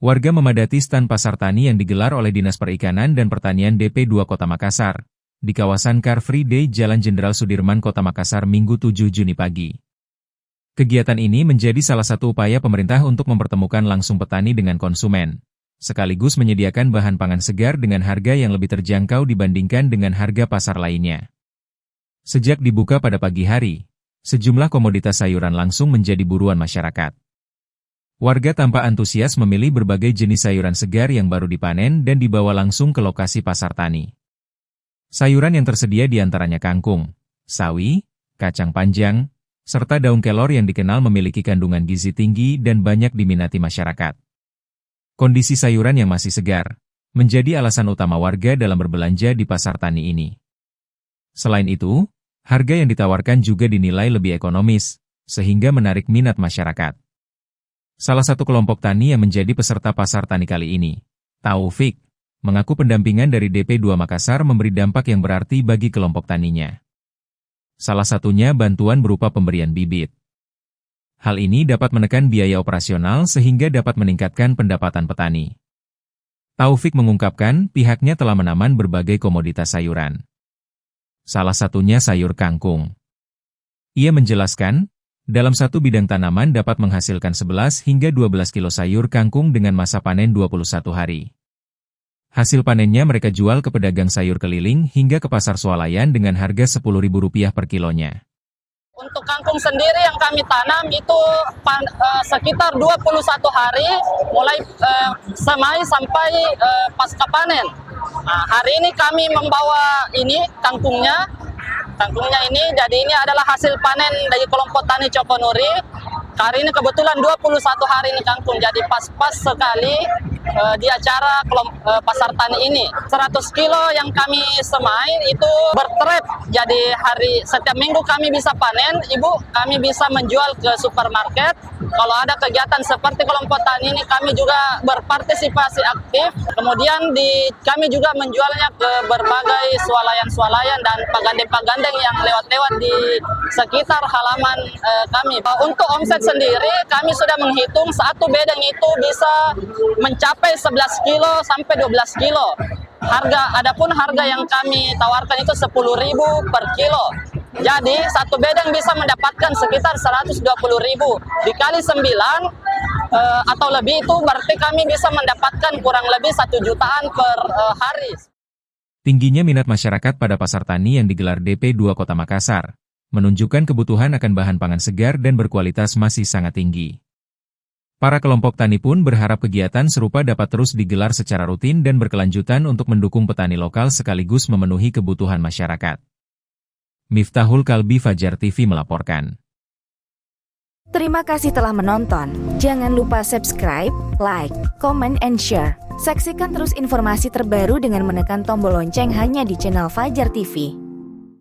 Warga memadati stan pasar tani yang digelar oleh Dinas Perikanan dan Pertanian DP2 Kota Makassar, di kawasan Car Free Day Jalan Jenderal Sudirman Kota Makassar Minggu 7 Juni pagi. Kegiatan ini menjadi salah satu upaya pemerintah untuk mempertemukan langsung petani dengan konsumen, sekaligus menyediakan bahan pangan segar dengan harga yang lebih terjangkau dibandingkan dengan harga pasar lainnya. Sejak dibuka pada pagi hari, sejumlah komoditas sayuran langsung menjadi buruan masyarakat. Warga tampak antusias memilih berbagai jenis sayuran segar yang baru dipanen dan dibawa langsung ke lokasi pasar tani. Sayuran yang tersedia diantaranya kangkung, sawi, kacang panjang, serta daun kelor yang dikenal memiliki kandungan gizi tinggi dan banyak diminati masyarakat. Kondisi sayuran yang masih segar menjadi alasan utama warga dalam berbelanja di pasar tani ini. Selain itu, harga yang ditawarkan juga dinilai lebih ekonomis, sehingga menarik minat masyarakat. Salah satu kelompok tani yang menjadi peserta pasar tani kali ini, Taufik, mengaku pendampingan dari DP2 Makassar memberi dampak yang berarti bagi kelompok taninya. Salah satunya bantuan berupa pemberian bibit. Hal ini dapat menekan biaya operasional sehingga dapat meningkatkan pendapatan petani. Taufik mengungkapkan pihaknya telah menanam berbagai komoditas sayuran. Salah satunya sayur kangkung. Ia menjelaskan, dalam satu bidang tanaman dapat menghasilkan 11 hingga 12 kilo sayur kangkung dengan masa panen 21 hari. Hasil panennya mereka jual ke pedagang sayur keliling hingga ke pasar swalayan dengan harga Rp10.000 per kilonya. Untuk kangkung sendiri yang kami tanam itu sekitar 21 hari mulai semai sampai pasca panen. Nah, hari ini kami membawa ini kangkungnya ini, jadi ini adalah hasil panen dari kelompok tani Cokonuri. Hari ini kebetulan 21 hari ini kangkung, jadi pas-pas sekali di acara pasar tani ini. 100 kilo yang kami semai itu bertrep, jadi setiap minggu kami bisa panen, ibu kami bisa menjual ke supermarket. Kalau ada kegiatan seperti kelompok tani ini kami juga berpartisipasi aktif, kemudian kami juga menjualnya ke berbagai swalayan-swalayan dan pagandeng-pagandeng yang lewat-lewat di sekitar halaman kami. Untuk omset sendiri kami sudah menghitung satu bedeng itu bisa mencapai 11 kilo sampai 12 kilo. Adapun harga yang kami tawarkan itu 10.000 per kilo. Jadi satu bedeng bisa mendapatkan sekitar 120.000 dikali 9 atau lebih, itu berarti kami bisa mendapatkan kurang lebih 1 jutaan per hari. Tingginya minat masyarakat pada pasar tani yang digelar DP2 Kota Makassar menunjukkan kebutuhan akan bahan pangan segar dan berkualitas masih sangat tinggi. Para kelompok tani pun berharap kegiatan serupa dapat terus digelar secara rutin dan berkelanjutan untuk mendukung petani lokal sekaligus memenuhi kebutuhan masyarakat. Miftahul Kalbi, Fajar TV melaporkan. Terima kasih telah menonton. Jangan lupa subscribe, like, comment, and share. Saksikan terus informasi terbaru dengan menekan tombol lonceng hanya di channel Fajar TV.